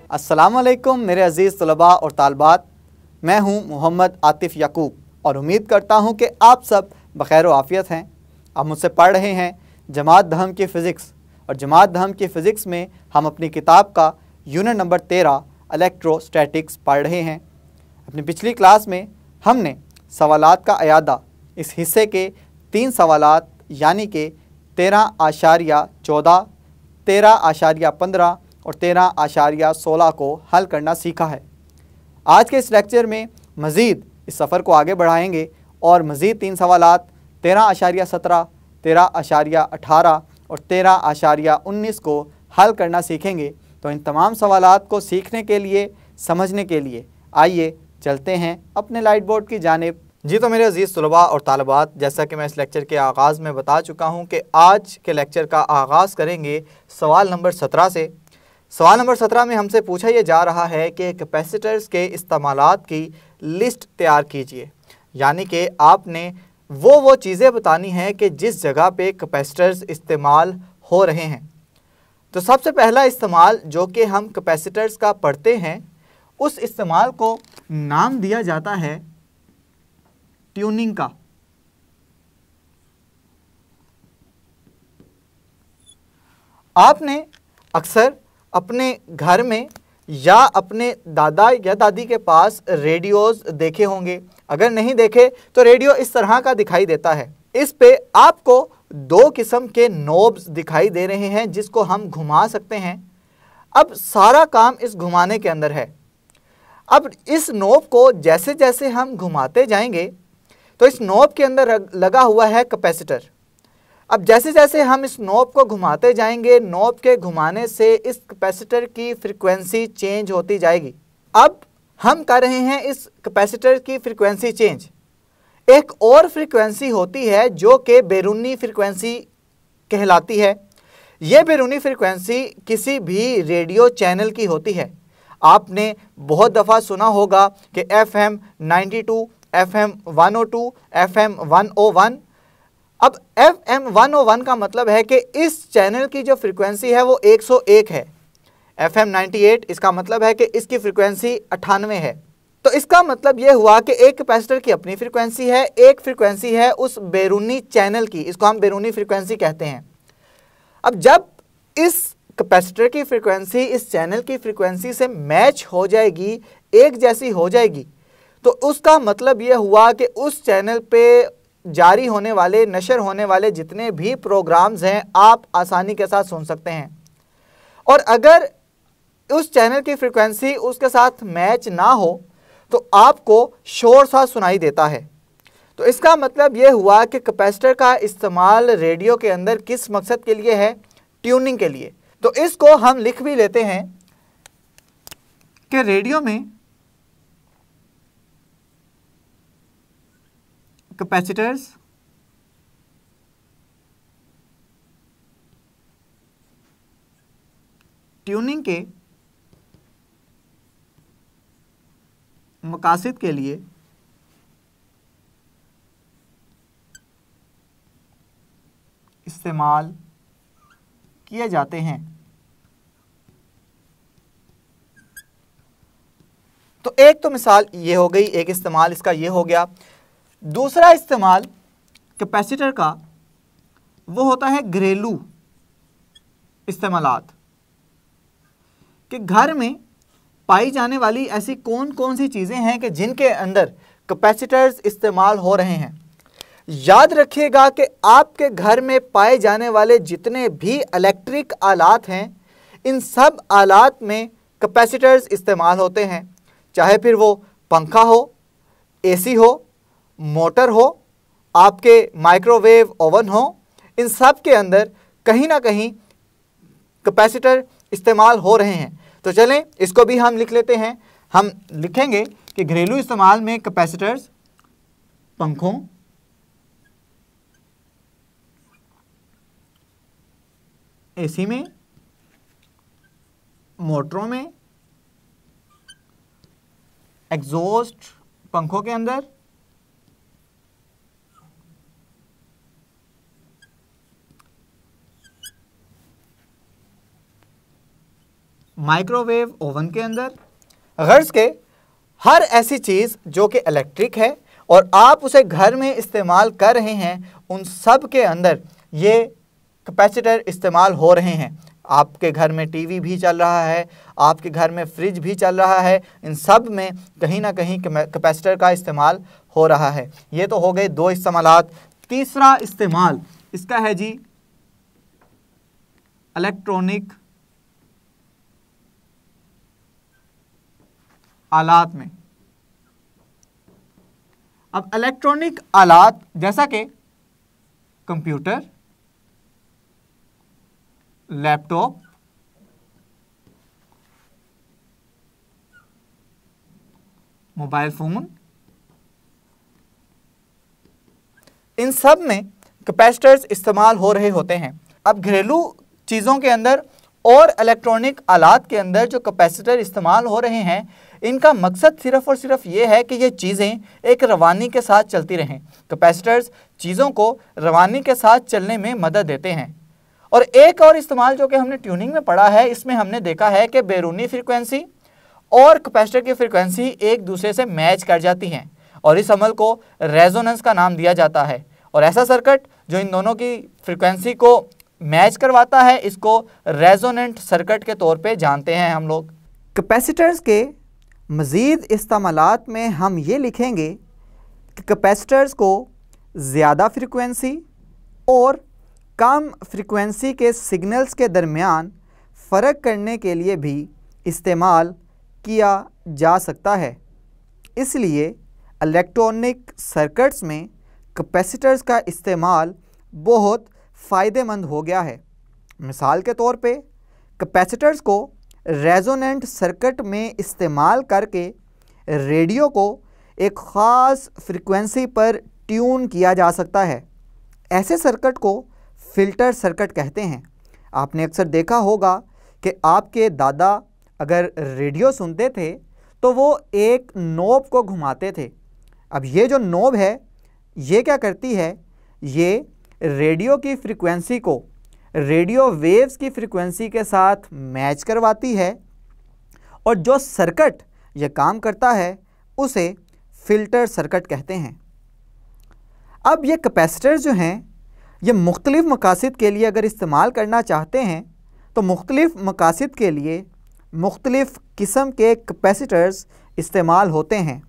अस्सलामुअलैकुम मेरे अज़ीज़ तलबा और तालबात, मैं हूँ मोहम्मद आतिफ़ याकूब और उम्मीद करता हूँ कि आप सब बख़ैर व आफ़ियत हैं। आप मुझसे पढ़ रहे हैं जमात दहम की फ़िज़िक्स, और जमात दहम की फ़िज़िक्स में हम अपनी किताब का यूनिट नंबर 13 इलेक्ट्रोस्टैटिक्स पढ़ रहे हैं। अपनी पिछली क्लास में हमने सवालात का अयादा, इस हिस्से के 3 सवालात यानी कि 13.14, 13.15 और 13.16 को हल करना सीखा है। आज के इस लेक्चर में मज़ीद इस सफ़र को आगे बढ़ाएंगे और मज़ीद 3 सवालात 13.17, 13.18 और 13.19 को हल करना सीखेंगे। तो इन तमाम सवालात को सीखने के लिए, समझने के लिए आइए चलते हैं अपने लाइट बोर्ड की जानिब। जी तो मेरे अज़ीज़ तलबा और तालबात, जैसा कि मैं इस लेक्चर के आगाज़ में बता चुका हूँ कि आज के लेक्चर का आगाज़ करेंगे सवाल नंबर 17 से। सवाल नंबर 17 में हमसे पूछा यह जा रहा है कि कैपेसिटर्स के इस्तेमालात की लिस्ट तैयार कीजिए, यानी कि आपने वो चीज़ें बतानी हैं कि जिस जगह पे कैपेसिटर्स इस्तेमाल हो रहे हैं। तो सबसे पहला इस्तेमाल जो कि हम कैपेसिटर्स का पढ़ते हैं, उस इस्तेमाल को नाम दिया जाता है ट्यूनिंग का। आपने अक्सर अपने घर में या अपने दादा या दादी के पास रेडियोस देखे होंगे। अगर नहीं देखे तो रेडियो इस तरह का दिखाई देता है। इस पे आपको 2 किस्म के नोब्स दिखाई दे रहे हैं जिसको हम घुमा सकते हैं। अब सारा काम इस घुमाने के अंदर है। अब इस नोब को जैसे जैसे हम घुमाते जाएंगे तो इस नोब के अंदर लगा हुआ है कैपेसिटर। अब जैसे जैसे हम इस नोब को घुमाते जाएंगे, नोब के घुमाने से इस कैपेसिटर की फ्रीक्वेंसी चेंज होती जाएगी। अब हम कर रहे हैं इस कैपेसिटर की फ्रीक्वेंसी चेंज। एक और फ्रीक्वेंसी होती है जो कि बैरूनी फ्रीक्वेंसी कहलाती है। यह बैरूनी फ्रीक्वेंसी किसी भी रेडियो चैनल की होती है। आपने बहुत दफ़ा सुना होगा कि FM 92, FM 102, FM 101। अब FM 101 का मतलब है कि इस चैनल की जो फ्रीक्वेंसी है वो 101 है। FM 98 इसका मतलब है कि इसकी फ्रीक्वेंसी 98 है। तो इसका मतलब यह हुआ कि एक कैपेसिटर की अपनी फ्रीक्वेंसी है, एक फ्रीक्वेंसी है उस बैरूनी चैनल की, इसको हम बैरूनी फ्रीक्वेंसी कहते हैं। अब जब इस कैपेसिटर की फ्रीक्वेंसी इस चैनल की फ्रीक्वेंसी से मैच हो जाएगी, एक जैसी हो जाएगी, तो उसका मतलब यह हुआ कि उस चैनल पे जारी होने वाले, नशर होने वाले जितने भी प्रोग्राम्स हैं आप आसानी के साथ सुन सकते हैं। और अगर उस चैनल की फ्रीक्वेंसी उसके साथ मैच ना हो तो आपको शोर सा सुनाई देता है। तो इसका मतलब यह हुआ कि कैपेसिटर का इस्तेमाल रेडियो के अंदर किस मकसद के लिए है? ट्यूनिंग के लिए। तो इसको हम लिख भी लेते हैं कि रेडियो में कैपेसिटर्स ट्यूनिंग के मकासद के लिए इस्तेमाल किए जाते हैं। तो एक तो मिसाल ये हो गई, एक इस्तेमाल इसका ये हो गया। दूसरा इस्तेमाल कैपेसिटर का वो होता है घरेलू इस्तेमालात, कि घर में पाई जाने वाली ऐसी कौन कौन सी चीज़ें हैं कि जिनके अंदर कैपेसिटर्स इस्तेमाल हो रहे हैं। याद रखिएगा कि आपके घर में पाए जाने वाले जितने भी इलेक्ट्रिक आलात हैं, इन सब आलात में कैपेसिटर्स इस्तेमाल होते हैं। चाहे फिर वो पंखा हो, एसी हो, मोटर हो, आपके माइक्रोवेव ओवन हो, इन सब के अंदर कहीं ना कहीं कैपेसिटर इस्तेमाल हो रहे हैं। तो चलें इसको भी हम लिख लेते हैं। हम लिखेंगे कि घरेलू इस्तेमाल में कैपेसिटर्स पंखों, एसी में, मोटरों में, एग्जॉस्ट पंखों के अंदर, माइक्रोवेव ओवन के अंदर, गर्ज के हर ऐसी चीज़ जो कि इलेक्ट्रिक है और आप उसे घर में इस्तेमाल कर रहे हैं, उन सब के अंदर ये कैपेसिटर इस्तेमाल हो रहे हैं। आपके घर में टीवी भी चल रहा है, आपके घर में फ्रिज भी चल रहा है, इन सब में कहीं ना कहीं कैपेसिटर का इस्तेमाल हो रहा है। ये तो हो गए दो इस्तेमालात। तीसरा इस्तेमाल इसका है जी इलेक्ट्रॉनिक आलात में। अब इलेक्ट्रॉनिक आलात जैसा कि कंप्यूटर, लैपटॉप, मोबाइल फोन, इन सब में कैपेसिटर्स इस्तेमाल हो रहे होते हैं। अब घरेलू चीज़ों के अंदर और इलेक्ट्रॉनिक आलात के अंदर जो कैपेसिटर इस्तेमाल हो रहे हैं, इनका मकसद सिर्फ और सिर्फ ये है कि ये चीज़ें एक रवानी के साथ चलती रहें। कैपेसिटर्स चीज़ों को रवानी के साथ चलने में मदद देते हैं। और एक और इस्तेमाल जो कि हमने ट्यूनिंग में पढ़ा है, इसमें हमने देखा है कि बैरूनी फ्रीक्वेंसी और कैपेसिटर की फ्रीक्वेंसी एक दूसरे से मैच कर जाती हैं और इस अमल को रेजोनेंस का नाम दिया जाता है। और ऐसा सर्किट जो इन दोनों की फ्रीक्वेंसी को मैच करवाता है, इसको रेजोनेंट सर्किट के तौर पे जानते हैं हम लोग। कैपेसिटर्स के मज़ीद इस्तेमालात में हम ये लिखेंगे कि कैपेसिटर्स को ज़्यादा फ्रीक्वेंसी और कम फ्रीक्वेंसी के सिग्नल्स के दरमियान फ़र्क करने के लिए भी इस्तेमाल किया जा सकता है। इसलिए इलेक्ट्रॉनिक सर्किट्स में कैपेसिटर्स का इस्तेमाल बहुत फ़ायदेमंद हो गया है। मिसाल के तौर पे कैपेसिटर्स को रेजोनेंट सर्किट में इस्तेमाल करके रेडियो को एक ख़ास फ्रीक्वेंसी पर ट्यून किया जा सकता है। ऐसे सर्किट को फ़िल्टर सर्किट कहते हैं। आपने अक्सर देखा होगा कि आपके दादा अगर रेडियो सुनते थे तो वो एक नॉब को घुमाते थे। अब ये जो नॉब है, ये क्या करती है, ये रेडियो की फ्रीक्वेंसी को रेडियो वेव्स की फ्रीक्वेंसी के साथ मैच करवाती है और जो सर्किट ये काम करता है उसे फ़िल्टर सर्किट कहते हैं। अब ये कैपेसिटर्स जो हैं, ये मुख्तलिफ़ मकासद के लिए अगर इस्तेमाल करना चाहते हैं तो मुख्तलिफ़ मकासद के लिए मुख्तलिफ़ किस्म के कैपेसिटर्स इस्तेमाल होते हैं।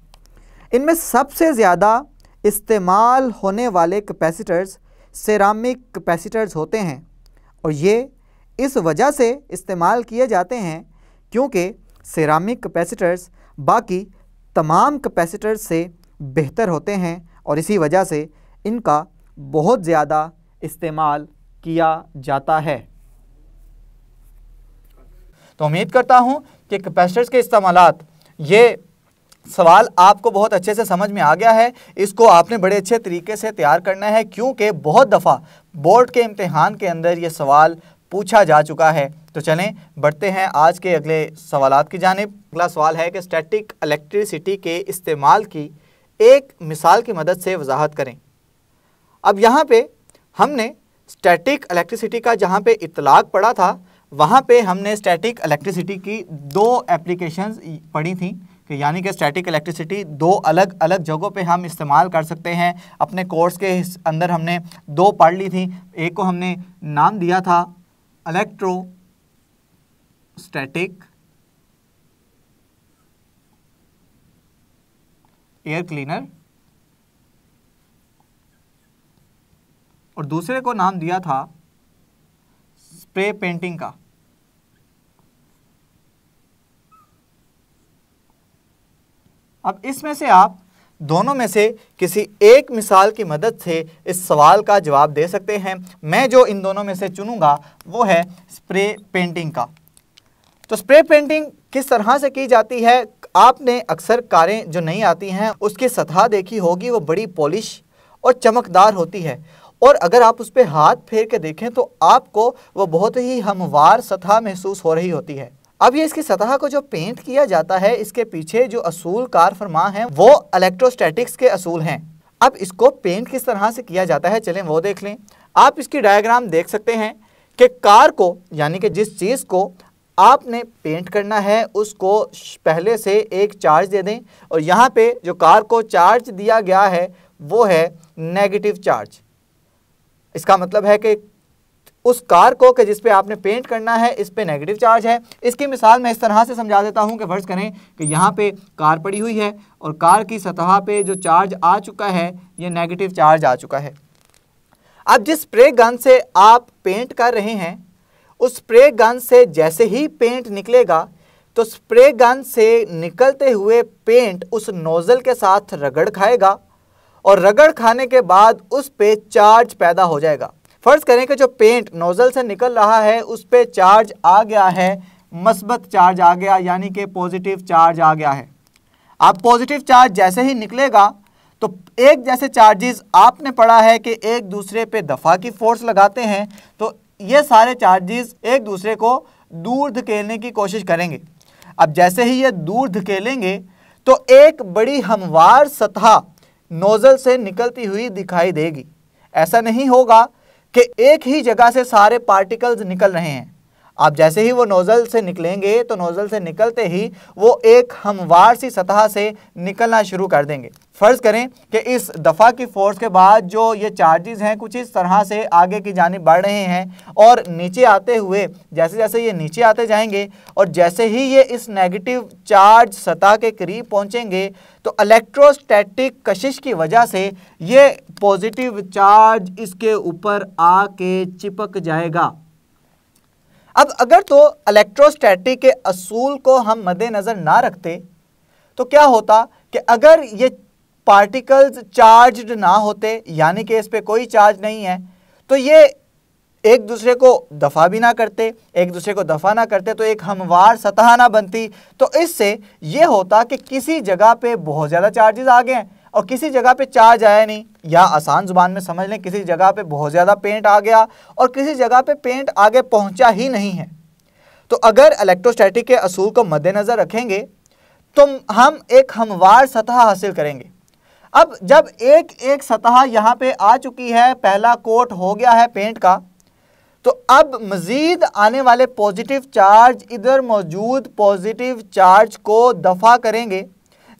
इनमें सबसे ज़्यादा इस्तेमाल होने वाले कैपेसिटर्स सेरामिक कैपेसिटर्स होते हैं और ये इस वजह से इस्तेमाल किए जाते हैं क्योंकि सेरामिक कैपेसिटर्स बाकी तमाम कैपेसिटर्स से बेहतर होते हैं और इसी वजह से इनका बहुत ज़्यादा इस्तेमाल किया जाता है। तो उम्मीद करता हूँ कि कैपेसिटर्स के इस्तेमालात, ये सवाल आपको बहुत अच्छे से समझ में आ गया है। इसको आपने बड़े अच्छे तरीके से तैयार करना है क्योंकि बहुत दफ़ा बोर्ड के इम्तिहान के अंदर ये सवाल पूछा जा चुका है। तो चलें बढ़ते हैं आज के अगले सवालात की जानिब। अगला सवाल है कि स्टैटिक इलेक्ट्रिसिटी के इस्तेमाल की एक मिसाल की मदद से वजाहत करें। अब यहाँ पे हमने स्टैटिक इलेक्ट्रिसिटी का जहाँ पे इतलाक पढ़ा था, वहाँ पे हमने स्टैटिक इलेक्ट्रिसिटी की दो एप्लीकेशंस पढ़ी थी कि यानी कि स्टैटिक इलेक्ट्रिसिटी दो अलग अलग जगहों पे हम इस्तेमाल कर सकते हैं। अपने कोर्स के अंदर हमने दो पढ़ ली थी। एक को हमने नाम दिया था इलेक्ट्रोस्टैटिक एयर क्लीनर और दूसरे को नाम दिया था स्प्रे पेंटिंग का। अब इसमें से आप दोनों में से किसी एक मिसाल की मदद से इस सवाल का जवाब दे सकते हैं। मैं जो इन दोनों में से चुनूंगा वो है स्प्रे पेंटिंग का। तो स्प्रे पेंटिंग किस तरह से की जाती है, आपने अक्सर कारें जो नहीं आती हैं उसकी सतह देखी होगी, वो बड़ी पॉलिश और चमकदार होती है और अगर आप उस पर हाथ फेर के देखें तो आपको वो बहुत ही हमवार सतह महसूस हो रही होती है। अब ये इसकी सतह को जो पेंट किया जाता है, इसके पीछे जो असूल कार फरमा हैं वो इलेक्ट्रोस्टैटिक्स के असूल हैं। अब इसको पेंट किस तरह से किया जाता है, चलें वो देख लें। आप इसकी डायग्राम देख सकते हैं कि कार को यानी कि जिस चीज़ को आपने पेंट करना है उसको पहले से एक चार्ज दे दें, और यहाँ पे जो कार को चार्ज दिया गया है वो है नेगेटिव चार्ज। इसका मतलब है कि उस कार को कि जिस पे आपने पेंट करना है इस पे नेगेटिव चार्ज है। इसकी मिसाल मैं इस तरह से समझा देता हूं कि फर्ज करें कि यहाँ पे कार पड़ी हुई है और कार की सतह पे जो चार्ज आ चुका है ये नेगेटिव चार्ज आ चुका है। अब जिस स्प्रे गन से आप पेंट कर रहे हैं उस स्प्रे गन से जैसे ही पेंट निकलेगा तो स्प्रे गन से निकलते हुए पेंट उस नोजल के साथ रगड़ खाएगा और रगड़ खाने के बाद उस पे चार्ज पैदा हो जाएगा। फर्ज करें कि जो पेंट नोजल से निकल रहा है उस पे चार्ज आ गया है, मस्बत चार्ज आ गया, यानी कि पॉजिटिव चार्ज आ गया है। अब पॉजिटिव चार्ज जैसे ही निकलेगा तो एक जैसे चार्जेस आपने पढ़ा है कि एक दूसरे पे दफ़ा की फोर्स लगाते हैं, तो ये सारे चार्जेस एक दूसरे को दूर धकेलने की कोशिश करेंगे। अब जैसे ही ये दूर धकेलेंगे तो एक बड़ी हमवार सतह नोजल से निकलती हुई दिखाई देगी। ऐसा नहीं होगा कि एक ही जगह से सारे पार्टिकल्स निकल रहे हैं। अब जैसे ही वो नोजल से निकलेंगे तो नोजल से निकलते ही वो एक हमवार सी सतह से निकलना शुरू कर देंगे। फ़र्ज़ करें कि इस दफ़ा की फोर्स के बाद जो ये चार्जेस हैं कुछ इस तरह से आगे की जानिब बढ़ रहे हैं और नीचे आते हुए जैसे जैसे ये नीचे आते जाएंगे और जैसे ही ये इस नेगेटिव चार्ज सतह के करीब पहुंचेंगे तो इलेक्ट्रोस्टैटिक कशिश की वजह से ये पॉजिटिव चार्ज इसके ऊपर आके चिपक जाएगा। अब अगर तो इलेक्ट्रोस्टैटिक के असूल को हम मद्देनज़र ना रखते तो क्या होता कि अगर ये पार्टिकल्स चार्ज्ड ना होते, यानी कि इस पे कोई चार्ज नहीं है, तो ये एक दूसरे को दफ़ा भी ना करते, एक दूसरे को दफ़ा ना करते तो एक हमवार सतह ना बनती। तो इससे ये होता कि किसी जगह पे बहुत ज़्यादा चार्जेस आ गए हैं और किसी जगह पे चार्ज आया नहीं, या आसान ज़ुबान में समझ लें किसी जगह पे बहुत ज़्यादा पेंट आ गया और किसी जगह पे पेंट आगे पहुंचा ही नहीं है। तो अगर इलेक्ट्रोस्टैटिक के असूल को मद्देनज़र रखेंगे तो हम एक हमवार सतह हासिल करेंगे। अब जब एक एक सतह यहाँ पे आ चुकी है, पहला कोट हो गया है पेंट का, तो अब मज़ीद आने वाले पॉजिटिव चार्ज इधर मौजूद पॉजिटिव चार्ज को दफ़ा करेंगे।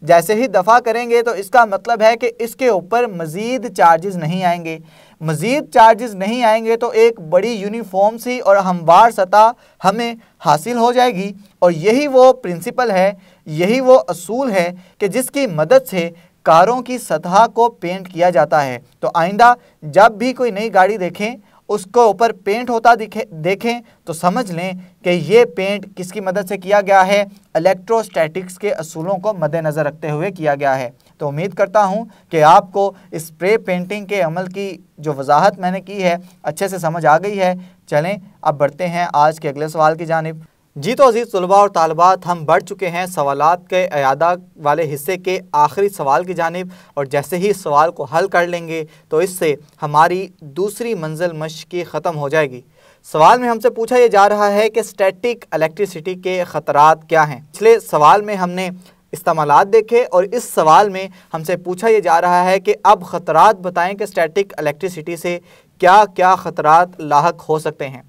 जैसे ही दफ़ा करेंगे तो इसका मतलब है कि इसके ऊपर मज़ीद चार्जेस नहीं आएंगे। मज़ीद चार्जेस नहीं आएंगे तो एक बड़ी यूनिफॉर्म सी और हमवार सतह हमें हासिल हो जाएगी। और यही वो प्रिंसिपल है, यही वो असूल है कि जिसकी मदद से कारों की सतह को पेंट किया जाता है। तो आइंदा जब भी कोई नई गाड़ी देखें उसको ऊपर पेंट होता देखें तो समझ लें कि ये पेंट किसकी मदद से किया गया है, इलेक्ट्रोस्टैटिक्स के असूलों को मद्देनज़र रखते हुए किया गया है। तो उम्मीद करता हूँ कि आपको स्प्रे पेंटिंग के अमल की जो वजाहत मैंने की है अच्छे से समझ आ गई है। चलें अब बढ़ते हैं आज के अगले सवाल की जानिब। जी तो अज़ीज़ तलबा और तालिबात, हम बढ़ चुके हैं सवालात के अयादा वाले हिस्से के आखिरी सवाल की जानिब, और जैसे ही इस सवाल को हल कर लेंगे तो इससे हमारी दूसरी मंजिल मश्क़ी ख़त्म हो जाएगी। सवाल में हमसे पूछा यह जा रहा है कि स्टैटिक इलेक्ट्रिसिटी के ख़तरात क्या हैं। पिछले सवाल में हमने इस्तेमालात देखे और इस सवाल में हमसे पूछा यह जा रहा है कि अब ख़तरात बताएं कि स्टैटिक इलेक्ट्रिसिटी से क्या क्या ख़तरात लाहक हो सकते हैं।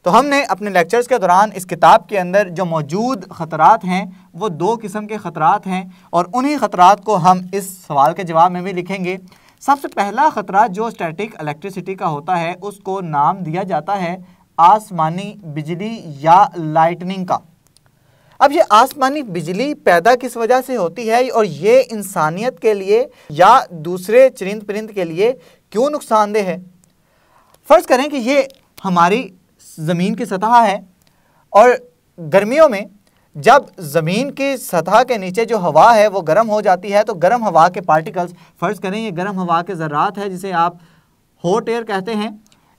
तो हमने अपने लेक्चर्स के दौरान इस किताब के अंदर जो मौजूद ख़तरात हैं वो दो किस्म के ख़तरात हैं और उन्हीं ख़तरात को हम इस सवाल के जवाब में भी लिखेंगे। सबसे पहला ख़तरा जो स्टैटिक इलेक्ट्रिसिटी का होता है उसको नाम दिया जाता है आसमानी बिजली या लाइटनिंग का। अब ये आसमानी बिजली पैदा किस वजह से होती है और ये इंसानियत के लिए या दूसरे चरिंद परिंद के लिए क्यों नुकसानदेह है। फ़र्ज़ करें कि ये हमारी ज़मीन की सतह है और गर्मियों में जब ज़मीन की सतह के नीचे जो हवा है वो गर्म हो जाती है तो गर्म हवा के पार्टिकल्स, फ़र्ज़ करें ये गर्म हवा के ज़र्रात है जिसे आप हॉट एयर कहते हैं,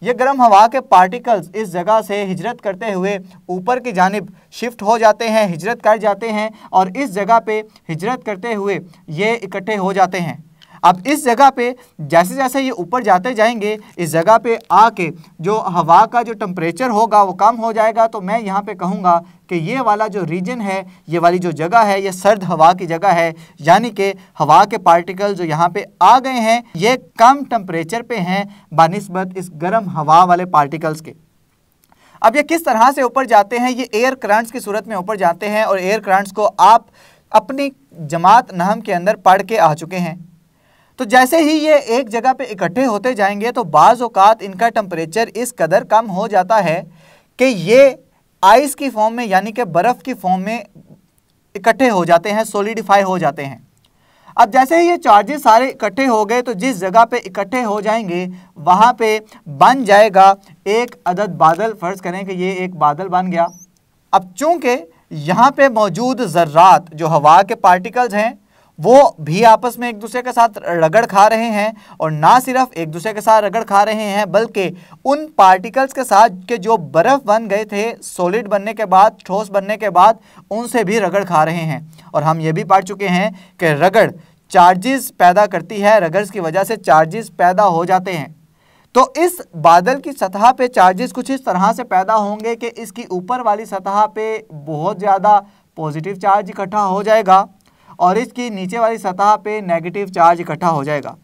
ये गर्म हवा के पार्टिकल्स इस जगह से हिजरत करते हुए ऊपर की जानिब शिफ्ट हो जाते हैं, हिजरत कर जाते हैं और इस जगह पे हिजरत करते हुए ये इकट्ठे हो जाते हैं। अब इस जगह पे जैसे जैसे ये ऊपर जाते जाएंगे इस जगह पे आके जो हवा का जो टेम्परेचर होगा वो कम हो जाएगा। तो मैं यहाँ पे कहूँगा कि ये वाला जो रीजन है, ये वाली जो जगह है, ये सर्द हवा की जगह है, यानी कि हवा के पार्टिकल जो यहाँ पे आ गए हैं ये कम टेम्परेचर पे हैं बानिस्बत इस गर्म हवा वाले पार्टिकल्स के। अब ये किस तरह से ऊपर जाते हैं, ये एयर करंट्स की सूरत में ऊपर जाते हैं और एयर करंट्स को आप अपनी जमात नहम के अंदर पढ़ के आ चुके हैं। तो जैसे ही ये एक जगह पे इकट्ठे होते जाएंगे तो बाज़ औक़ात इनका टेम्परेचर इस कदर कम हो जाता है कि ये आइस की फॉर्म में यानी कि बर्फ़ की फॉर्म में इकट्ठे हो जाते हैं, सॉलिडिफाई हो जाते हैं। अब जैसे ही ये चार्जेस सारे इकट्ठे हो गए तो जिस जगह पे इकट्ठे हो जाएंगे वहाँ पे बन जाएगा एक अदद बादल। फ़र्ज़ करें कि ये एक बादल बन गया। अब चूँकि यहाँ पे मौजूद ज़र्रात जो हवा के पार्टिकल्स हैं वो भी आपस में एक दूसरे के साथ रगड़ खा रहे हैं, और ना सिर्फ एक दूसरे के साथ रगड़ खा रहे हैं बल्कि उन पार्टिकल्स के साथ के जो बर्फ़ बन गए थे सॉलिड बनने के बाद, ठोस बनने के बाद, उनसे भी रगड़ खा रहे हैं। और हम ये भी पढ़ चुके हैं कि रगड़ चार्जेस पैदा करती है, रगड़ की वजह से चार्जेस पैदा हो जाते हैं। तो इस बादल की सतह पे चार्जेस कुछ इस तरह से पैदा होंगे कि इसकी ऊपर वाली सतह पे बहुत ज़्यादा पॉजिटिव चार्ज इकट्ठा हो जाएगा और इसकी नीचे वाली सतह पे नेगेटिव चार्ज इकट्ठा हो जाएगा।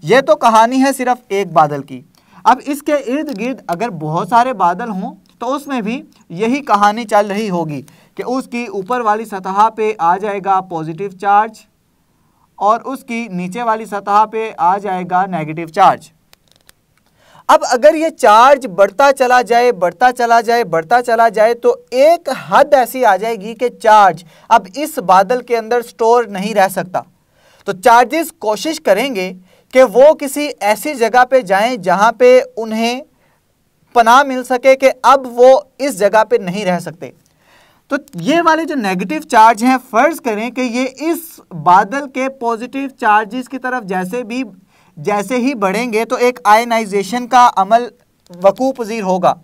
ये तो कहानी है सिर्फ एक बादल की। अब इसके इर्द गिर्द अगर बहुत सारे बादल हों तो उसमें भी यही कहानी चल रही होगी कि उसकी ऊपर वाली सतह पे आ जाएगा पॉजिटिव चार्ज और उसकी नीचे वाली सतह पे आ जाएगा नेगेटिव चार्ज। अब अगर ये चार्ज बढ़ता चला जाए, बढ़ता चला जाए, बढ़ता चला जाए तो एक हद ऐसी आ जाएगी कि चार्ज अब इस बादल के अंदर स्टोर नहीं रह सकता। तो चार्जेस कोशिश करेंगे कि वो किसी ऐसी जगह पे जाएं जहां पे उन्हें पनाह मिल सके कि अब वो इस जगह पे नहीं रह सकते। तो ये वाले जो नेगेटिव चार्ज हैं, फ़र्ज़ करें कि ये इस बादल के पॉजिटिव चार्जेस की तरफ जैसे ही बढ़ेंगे तो एक आयनाइजेशन का अमल वकू पज़ीर होगा।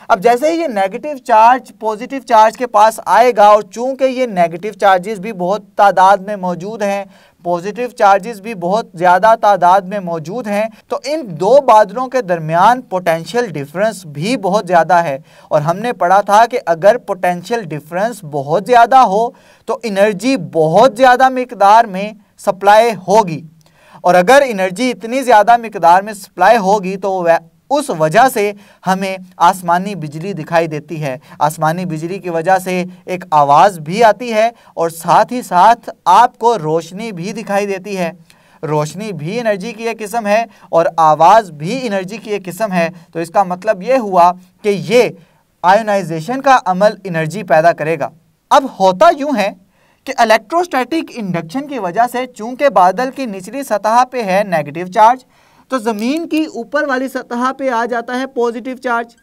अब जैसे ही ये नेगेटिव चार्ज पॉजिटिव चार्ज के पास आएगा और चूंकि ये नेगेटिव चार्जेस भी बहुत तादाद में मौजूद हैं, पॉजिटिव चार्जेस भी बहुत ज़्यादा तादाद में मौजूद हैं, तो इन दो बादलों के दरमियान पोटेंशियल डिफरेंस भी बहुत ज़्यादा है। और हमने पढ़ा था कि अगर पोटेंशियल डिफरेंस बहुत ज़्यादा हो तो एनर्जी बहुत ज़्यादा मिकदार में सप्लाई होगी, और अगर एनर्जी इतनी ज़्यादा मिकदार में सप्लाई होगी तो उस वजह से हमें आसमानी बिजली दिखाई देती है। आसमानी बिजली की वजह से एक आवाज़ भी आती है और साथ ही साथ आपको रोशनी भी दिखाई देती है। रोशनी भी एनर्जी की एक किस्म है और आवाज़ भी एनर्जी की एक किस्म है। तो इसका मतलब ये हुआ कि ये आयोनाइजेशन का अमल एनर्जी पैदा करेगा। अब होता यूँ है कि इलेक्ट्रोस्टैटिक इंडक्शन की वजह से चूंकि बादल की निचली सतह पे है नेगेटिव चार्ज, तो ज़मीन की ऊपर वाली सतह पे आ जाता है पॉजिटिव चार्ज।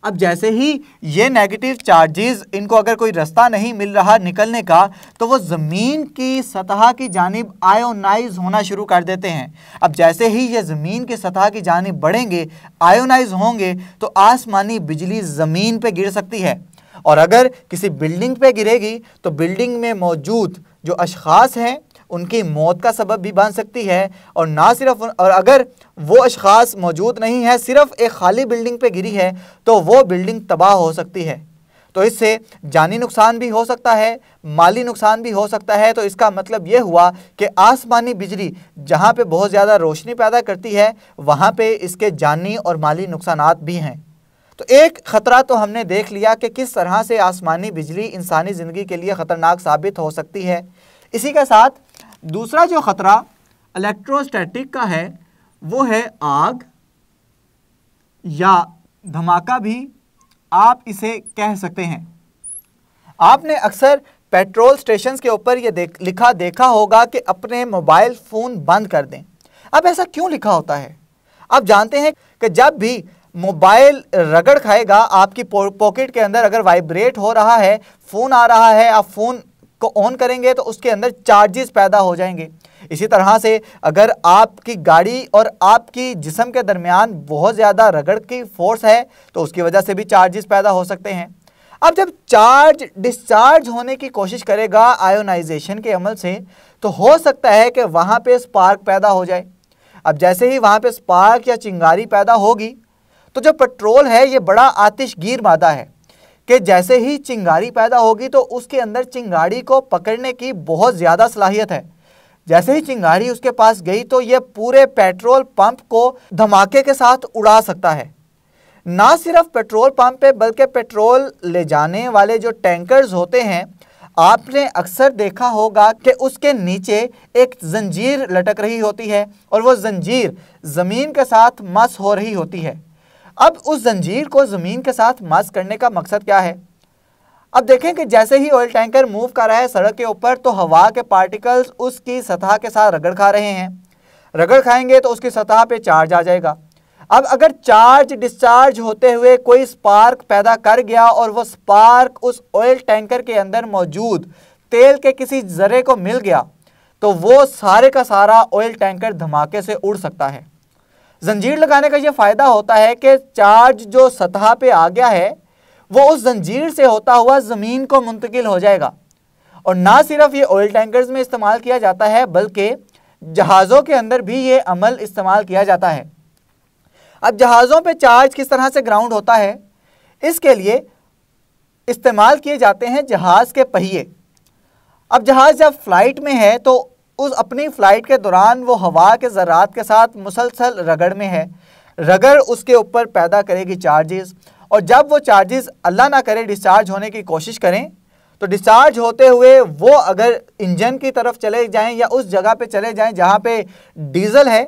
अब जैसे ही ये नेगेटिव चार्जेस, इनको अगर कोई रास्ता नहीं मिल रहा निकलने का, तो वो ज़मीन की सतह की जानिब आयोनाइज होना शुरू कर देते हैं। अब जैसे ही ये ज़मीन की सतह की जानिब बढ़ेंगे, आयोनाइज होंगे, तो आसमानी बिजली ज़मीन पे गिर सकती है, और अगर किसी बिल्डिंग पे गिरेगी तो बिल्डिंग में मौजूद जो अशख़ास हैं उनकी मौत का सबब भी बन सकती है। और ना सिर्फ, और अगर वो अशख़ास मौजूद नहीं है, सिर्फ एक खाली बिल्डिंग पे गिरी है, तो वो बिल्डिंग तबाह हो सकती है। तो इससे जानी नुकसान भी हो सकता है, माली नुकसान भी हो सकता है। तो इसका मतलब ये हुआ कि आसमानी बिजली जहाँ पे बहुत ज़्यादा रोशनी पैदा करती है, वहाँ पे इसके जानी और माली नुकसानात भी हैं। तो एक ख़तरा तो हमने देख लिया कि किस तरह से आसमानी बिजली इंसानी ज़िंदगी के लिए ख़तरनाक साबित हो सकती है। इसी के साथ दूसरा जो ख़तरा इलेक्ट्रोस्टैटिक का है वो है आग या धमाका भी आप इसे कह सकते हैं। आपने अक्सर पेट्रोल स्टेशंस के ऊपर ये लिखा देखा होगा कि अपने मोबाइल फ़ोन बंद कर दें। अब ऐसा क्यों लिखा होता है? आप जानते हैं कि जब भी मोबाइल रगड़ खाएगा, आपकी पॉकेट के अंदर अगर वाइब्रेट हो रहा है, फ़ोन आ रहा है, आप फ़ोन को ऑन करेंगे तो उसके अंदर चार्जेस पैदा हो जाएंगे। इसी तरह से अगर आपकी गाड़ी और आपकी जिस्म के दरमियान बहुत ज़्यादा रगड़ की फोर्स है तो उसकी वजह से भी चार्जेस पैदा हो सकते हैं। अब जब चार्ज डिस्चार्ज होने की कोशिश करेगा आयोनाइजेशन के अमल से, तो हो सकता है कि वहाँ पे स्पार्क पैदा हो जाए। अब जैसे ही वहाँ पे स्पार्क या चिंगारी पैदा होगी, तो जो पेट्रोल है ये बड़ा आतिशगीर मादा है कि जैसे ही चिंगारी पैदा होगी तो उसके अंदर चिंगारी को पकड़ने की बहुत ज़्यादा सलाहियत है। जैसे ही चिंगारी उसके पास गई तो ये पूरे पेट्रोल पंप को धमाके के साथ उड़ा सकता है। ना सिर्फ पेट्रोल पंप पे बल्कि पेट्रोल ले जाने वाले जो टैंकर्स होते हैं, आपने अक्सर देखा होगा कि उसके नीचे एक जंजीर लटक रही होती है और वो जंजीर ज़मीन के साथ मस हो रही होती है। अब उस जंजीर को ज़मीन के साथ मस करने का मकसद क्या है? अब देखें कि जैसे ही ऑयल टैंकर मूव कर रहा है सड़क के ऊपर, तो हवा के पार्टिकल्स उसकी सतह के साथ रगड़ खा रहे हैं। रगड़ खाएंगे तो उसकी सतह पे चार्ज आ जाएगा। अब अगर चार्ज डिस्चार्ज होते हुए कोई स्पार्क पैदा कर गया और वो स्पार्क उस ऑयल टैंकर के अंदर मौजूद तेल के किसी ज़रे को मिल गया, तो वो सारे का सारा ऑयल टैंकर धमाके से उड़ सकता है। जंजीर लगाने का ये फ़ायदा होता है कि चार्ज जो सतह पे आ गया है वो उस जंजीर से होता हुआ ज़मीन को मुंतकिल हो जाएगा। और ना सिर्फ ये ऑयल टैंकर्स में इस्तेमाल किया जाता है बल्कि जहाज़ों के अंदर भी ये अमल इस्तेमाल किया जाता है। अब जहाज़ों पे चार्ज किस तरह से ग्राउंड होता है, इसके लिए इस्तेमाल किए जाते हैं जहाज़ के पहिए। अब जहाज़ जब फ्लाइट में है तो उस अपनी फ़्लाइट के दौरान वो हवा के ज़रात के साथ मुसलसल रगड़ में है। रगड़ उसके ऊपर पैदा करेगी चार्जेस, और जब वो चार्जेस अल्लाह ना करे डिस्चार्ज होने की कोशिश करें, तो डिस्चार्ज होते हुए वो अगर इंजन की तरफ चले जाएं या उस जगह पे चले जाएं जहाँ पे डीज़ल है,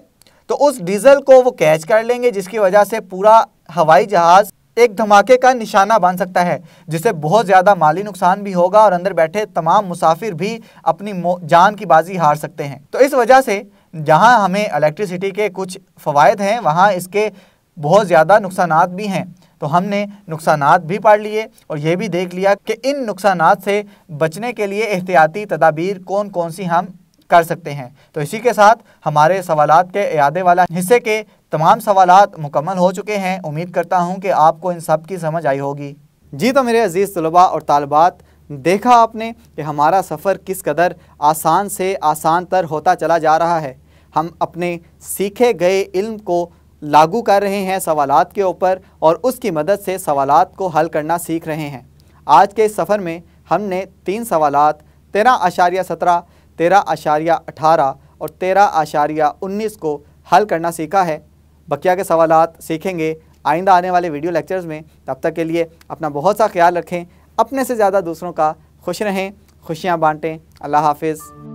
तो उस डीज़ल को वो कैच कर लेंगे, जिसकी वजह से पूरा हवाई जहाज़ एक धमाके का निशाना बन सकता है, जिससे बहुत ज़्यादा माली नुकसान भी होगा और अंदर बैठे तमाम मुसाफिर भी अपनी जान की बाजी हार सकते हैं। तो इस वजह से जहां हमें इलेक्ट्रिसिटी के कुछ फ़वाइद हैं, वहां इसके बहुत ज़्यादा नुकसानात भी हैं। तो हमने नुकसानात भी पढ़ लिए और ये भी देख लिया कि इन नुकसानात से बचने के लिए एहतियाती तदाबीर कौन कौन सी हम कर सकते हैं। तो इसी के साथ हमारे सवालात के इयादे वाला हिस्से के तमाम सवालात मुकम्मल हो चुके हैं। उम्मीद करता हूं कि आपको इन सब की समझ आई होगी। जी तो मेरे अज़ीज़ तलबा और तालिबात, देखा आपने कि हमारा सफ़र किस कदर आसान से आसान तर होता चला जा रहा है। हम अपने सीखे गए इल्म को लागू कर रहे हैं सवालात के ऊपर और उसकी मदद से सवालात को हल करना सीख रहे हैं। आज के इस सफ़र में हमने 3 सवालात 13.17, 13.18 और 13.19 को हल करना सीखा है। बकिया के सवालात सीखेंगे आइंदा आने वाले वीडियो लेक्चर्स में। तब तक के लिए अपना बहुत सा ख्याल रखें, अपने से ज़्यादा दूसरों का खुश रहें, खुशियाँ बांटें। अल्लाह हाफिज़।